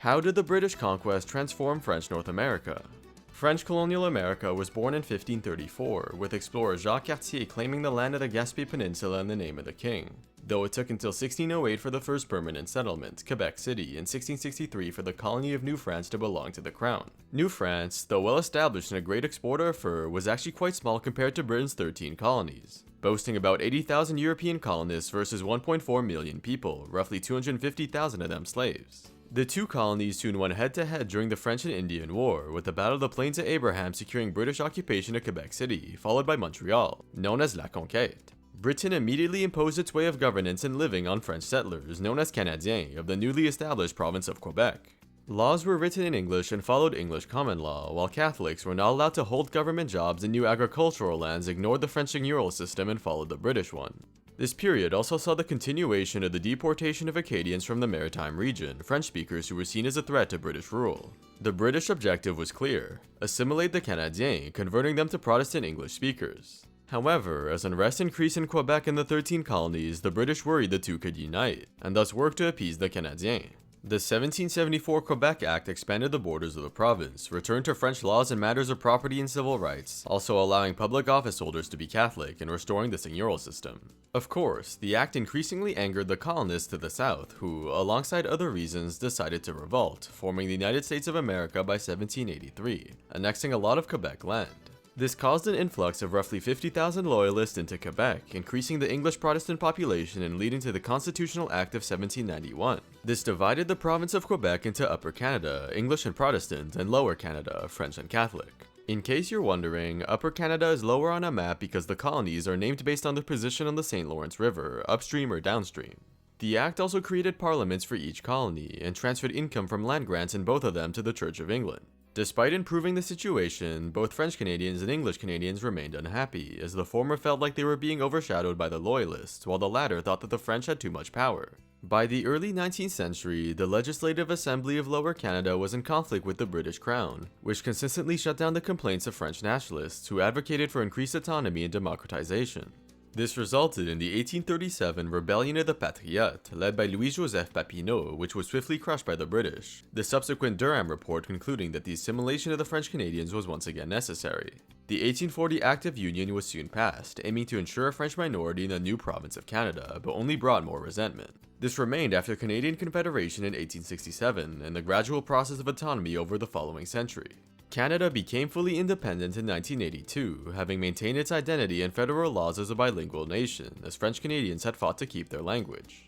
How did the British conquest transform French North America? French colonial America was born in 1534, with explorer Jacques Cartier claiming the land of the Gaspé Peninsula in the name of the king, though it took until 1608 for the first permanent settlement, Quebec City, and 1663 for the colony of New France to belong to the crown. New France, though well established and a great exporter of fur, was actually quite small compared to Britain's 13 colonies, boasting about 80,000 European colonists versus 1.4 million people, roughly 250,000 of them slaves. The two colonies soon went head-to-head during the French and Indian War, with the Battle of the Plains of Abraham securing British occupation of Quebec City, followed by Montreal, known as la conquête. Britain immediately imposed its way of governance and living on French settlers, known as Canadiens, of the newly established province of Quebec. Laws were written in English and followed English common law, while Catholics were not allowed to hold government jobs and new agricultural lands ignored the French seigneurial system and followed the British one. This period also saw the continuation of the deportation of Acadians from the maritime region, French speakers who were seen as a threat to British rule. The British objective was clear: assimilate the Canadiens, converting them to Protestant English speakers. However, as unrest increased in Quebec and the 13 colonies, the British worried the two could unite, and thus worked to appease the Canadiens. The 1774 Quebec Act expanded the borders of the province, returned to French laws in matters of property and civil rights, also allowing public office holders to be Catholic and restoring the seigneurial system. Of course, the act increasingly angered the colonists to the south, who, alongside other reasons, decided to revolt, forming the United States of America by 1783, annexing a lot of Quebec land. This caused an influx of roughly 50,000 loyalists into Quebec, increasing the English Protestant population and leading to the Constitutional Act of 1791. This divided the province of Quebec into Upper Canada, English and Protestant, and Lower Canada, French and Catholic. In case you're wondering, Upper Canada is lower on a map because the colonies are named based on their position on the St. Lawrence River, upstream or downstream. The act also created parliaments for each colony, and transferred income from land grants in both of them to the Church of England. Despite improving the situation, both French Canadians and English Canadians remained unhappy, as the former felt like they were being overshadowed by the Loyalists, while the latter thought that the French had too much power. By the early 19th century, the Legislative Assembly of Lower Canada was in conflict with the British Crown, which consistently shut down the complaints of French nationalists who advocated for increased autonomy and democratization. This resulted in the 1837 Rebellion of the Patriotes, led by Louis-Joseph Papineau, which was swiftly crushed by the British, the subsequent Durham Report concluding that the assimilation of the French Canadians was once again necessary. The 1840 Act of Union was soon passed, aiming to ensure a French minority in the new province of Canada, but only brought more resentment. This remained after Canadian Confederation in 1867, and the gradual process of autonomy over the following century. Canada became fully independent in 1982, having maintained its identity and federal laws as a bilingual nation, as French Canadians had fought to keep their language.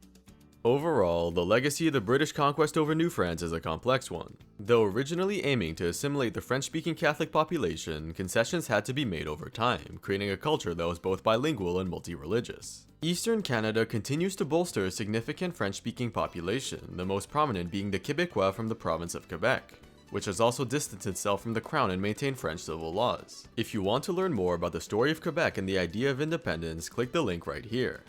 Overall, the legacy of the British conquest over New France is a complex one. Though originally aiming to assimilate the French-speaking Catholic population, concessions had to be made over time, creating a culture that was both bilingual and multi-religious. Eastern Canada continues to bolster a significant French-speaking population, the most prominent being the Québécois from the province of Quebec, which has also distanced itself from the crown and maintained French civil laws. If you want to learn more about the story of Quebec and the idea of independence, click the link right here.